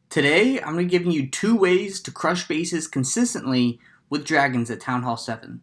Today, I'm going to be giving you 2 ways to crush bases consistently with dragons at Town Hall 7.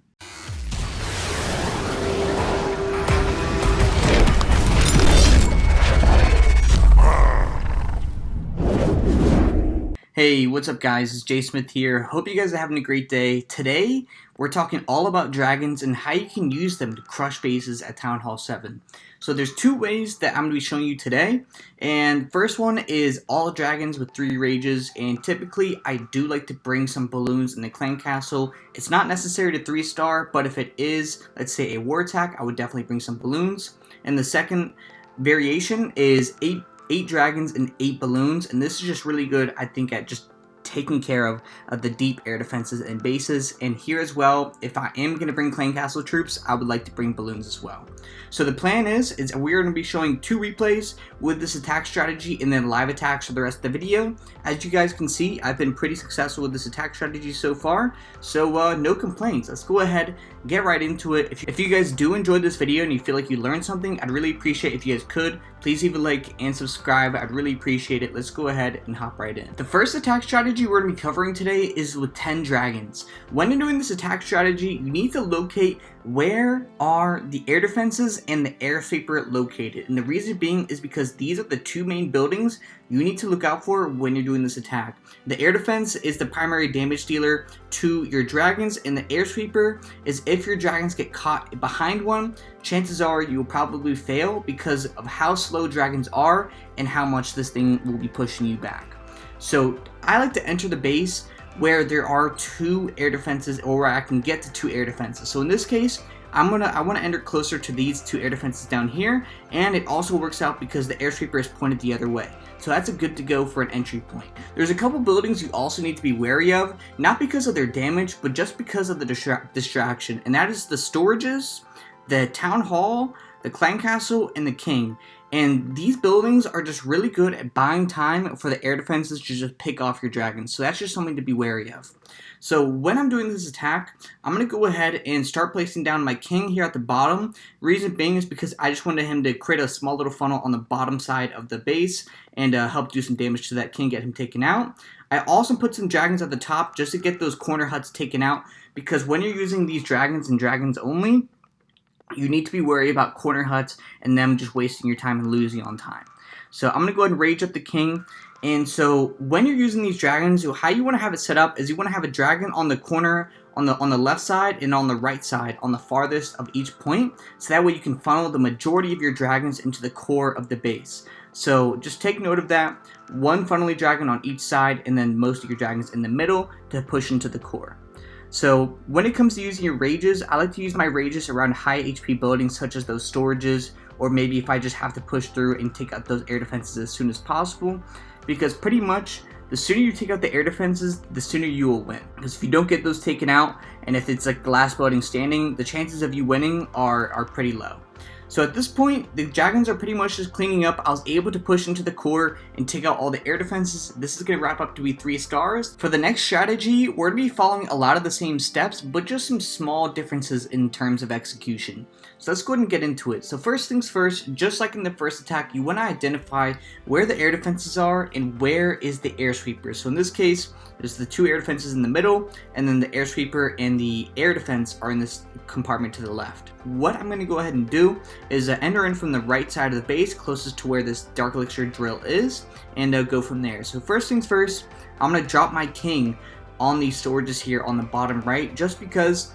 Hey, what's up guys, it's Jay Smith here. Hope you guys are having a great day. Today, we're talking all about dragons and how you can use them to crush bases at Town Hall 7. So there's 2 ways that I'm going to be showing you today. And first one is all dragons with 3 rages, and typically I do like to bring some balloons in the clan castle. It's not necessary to 3-star, but if it is, let's say a war attack, I would definitely bring some balloons. And the second variation is 8 dragons and 8 balloons, and this is just really good, I think, at just taking care of the deep air defenses and bases. And here as well, if I am going to bring clan castle troops, I would like to bring balloons as well. So the plan is we're going to be showing 2 replays with this attack strategy and then live attacks for the rest of the video. As you guys can see, I've been pretty successful with this attack strategy so far, so no complaints. Let's go ahead, get right into it. If you guys do enjoy this video and you feel like you learned something, I'd really appreciate if you guys could please leave a like and subscribe. I'd really appreciate it. Let's go ahead and hop right in. The first attack strategy we're going to be covering today is with 10 dragons. When you're doing this attack strategy, you need to locate where are the air defenses and the air sweeper located. And the reason being is because these are the 2 main buildings you need to look out for when you're doing this attack. The air defense is the primary damage dealer to your dragons, and the air sweeper is if your dragons get caught behind one, chances are you will probably fail because of how slow dragons are and how much this thing will be pushing you back. So I like to enter the base where there are 2 air defenses, or where I can get to 2 air defenses. So in this case, I want to enter closer to these 2 air defenses down here, and it also works out because the air sweeper is pointed the other way. So that's a good to go for an entry point. There's a couple buildings you also need to be wary of, not because of their damage, but just because of the distraction, and that is the storages, the town hall, the clan castle, and the king. And these buildings are just really good at buying time for the air defenses to just pick off your dragons. So that's just something to be wary of. So when I'm doing this attack, I'm going to go ahead and start placing down my king here at the bottom. Reason being is because I just wanted him to create a small little funnel on the bottom side of the base and help do some damage to that king, get him taken out. I also put some dragons at the top just to get those corner huts taken out, because when you're using these dragons and dragons only, you need to be wary about corner huts and them just wasting your time and losing on time. So I'm going to go ahead and rage up the king. And so when you're using these dragons, how you want to have it set up is you want to have a dragon on the corner, on the left side and on the right side, on the farthest of each point. So that way you can funnel the majority of your dragons into the core of the base. So just take note of that. 1 funneling dragon on each side, and then most of your dragons in the middle to push into the core. So when it comes to using your rages, I like to use my rages around high HP buildings such as those storages, or maybe if I just have to push through and take out those air defenses as soon as possible, because pretty much the sooner you take out the air defenses, the sooner you will win. Because if you don't get those taken out, and if it's like the last building standing, the chances of you winning are pretty low. So at this point, the dragons are pretty much just cleaning up. I was able to push into the core and take out all the air defenses. This is going to wrap up to be 3 stars. For the next strategy, we're going to be following a lot of the same steps, but just some small differences in terms of execution. So let's go ahead and get into it. So first things first, just like in the first attack, you want to identify where the air defenses are and where is the air sweeper. So in this case, there's the 2 air defenses in the middle, and then the air sweeper and the air defense are in this compartment to the left. What I'm going to go ahead and do is enter in from the right side of the base, closest to where this dark elixir drill is, and go from there. So first things first, I'm going to drop my king on these storages here on the bottom right, just because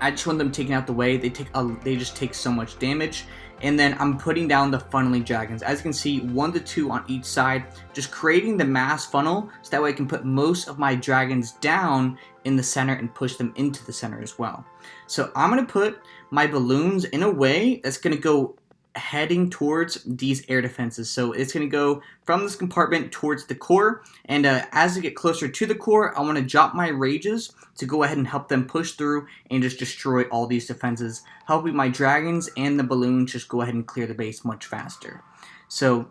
I just want them taken out the way. They just take so much damage. And then I'm putting down the funneling dragons. As you can see, 1 to 2 on each side, just creating the mass funnel, so that way I can put most of my dragons down in the center and push them into the center as well. So I'm going to put my balloons in a way that's going to go heading towards these air defenses. So it's going to go from this compartment towards the core, and as I get closer to the core, I want to drop my rages to go ahead and help them push through and just destroy all these defenses, helping my dragons and the balloons just go ahead and clear the base much faster. So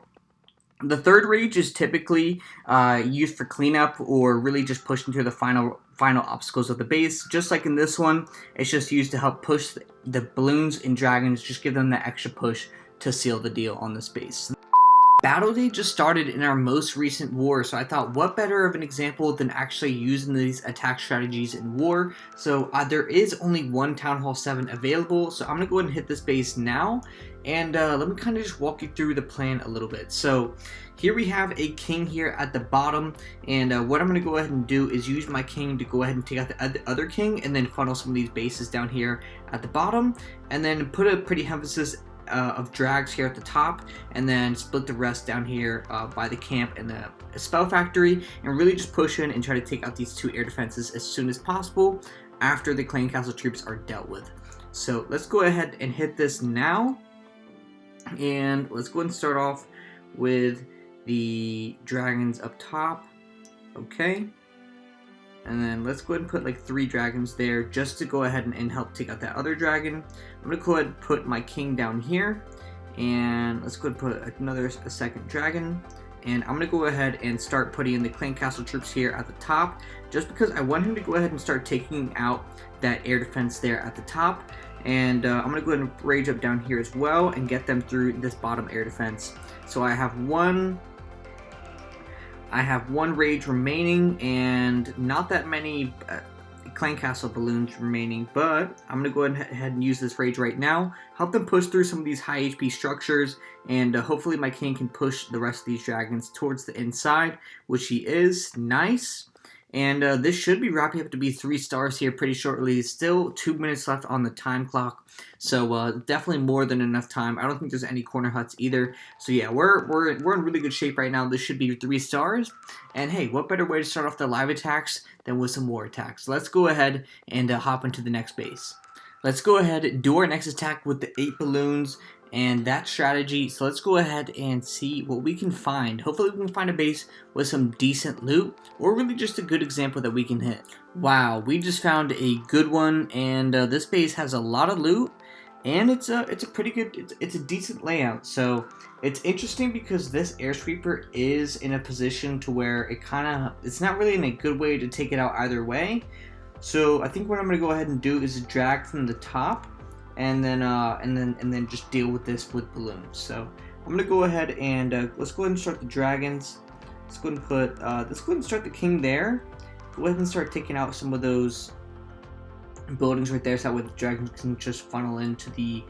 the third rage is typically used for cleanup, or really just pushing through the final obstacles of the base. Just like in this one, it's just used to help push the balloons and dragons, just give them that extra push to seal the deal on this base. Battle Day just started in our most recent war, so I thought what better of an example than actually using these attack strategies in war. So there is only one Town Hall 7 available, so I'm going to go ahead and hit this base now, and let me kind of just walk you through the plan a little bit. So here we have a king here at the bottom, and what I'm going to go ahead and do is use my king to go ahead and take out the other king, and then funnel some of these bases down here at the bottom, and then put a pretty emphasis of drags here at the top, and then split the rest down here by the camp and the spell factory, and really just push in and try to take out these two air defenses as soon as possible after the clan castle troops are dealt with. So let's go ahead and hit this now, and let's go ahead and start off with the dragons up top. Okay, and then let's go ahead and put like 3 dragons there just to go ahead and help take out that other dragon. I'm going to go ahead and put my king down here, and let's go ahead and put a second dragon. And I'm going to go ahead and start putting in the clan castle troops here at the top, just because I want him to go ahead and start taking out that air defense there at the top. And I'm going to go ahead and rage up down here as well and get them through this bottom air defense. So I have one rage remaining and not that many clan castle balloons remaining, but I'm going to go ahead and use this rage right now, help them push through some of these high HP structures, and hopefully my king can push the rest of these dragons towards the inside, which he is. Nice. And this should be wrapping up to be 3 stars here pretty shortly. Still 2 minutes left on the time clock, so definitely more than enough time. I don't think there's any corner huts either. So yeah, we're in really good shape right now. This should be 3 stars. And hey, what better way to start off the live attacks than with some war attacks? Let's go ahead and hop into the next base. Let's go ahead and do our next attack with the 8 balloons and that strategy. So let's go ahead and see what we can find. Hopefully we can find a base with some decent loot, or really just a good example that we can hit. Wow, we just found a good one, and this base has a lot of loot, and it's a pretty good, it's a decent layout. So it's interesting because this air sweeper is in a position to where it's not really in a good way to take it out either way. So I think what I'm going to go ahead and do is drag from the top, and then just deal with this with balloons. So I'm gonna go ahead and let's go ahead and start the dragons. Let's go ahead and start the king there. Go ahead and start taking out some of those buildings right there, so that way the dragons can just funnel into the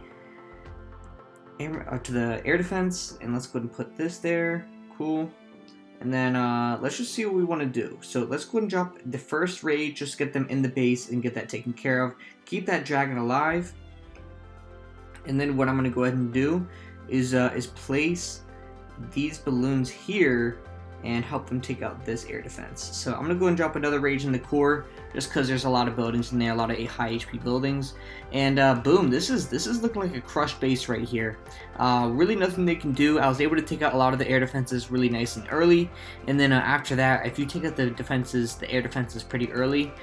air defense. And let's go ahead and put this there. Cool. And then let's just see what we want to do. So let's go ahead and drop the first raid, just get them in the base and get that taken care of. Keep that dragon alive. And then what I'm going to go ahead and do is place these balloons here and help them take out this air defense. So I'm going to go and drop another rage in the core, just because there's a lot of buildings in there, a lot of high HP buildings. And boom, this is looking like a crushed base right here. Really nothing they can do. I was able to take out a lot of the air defenses really nice and early. And then after that, if you take out the air defenses pretty early,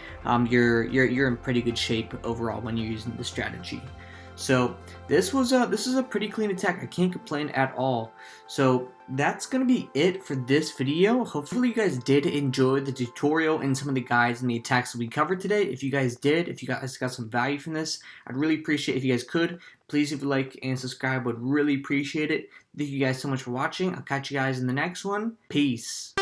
you're in pretty good shape overall when you're using the strategy. So this is a pretty clean attack. I can't complain at all. So that's gonna be it for this video. Hopefully you guys did enjoy the tutorial and some of the guides and the attacks that we covered today. If you guys did, if you guys got some value from this, I'd really appreciate if you guys could. Please, if you like and subscribe, would really appreciate it. Thank you guys so much for watching. I'll catch you guys in the next one. Peace.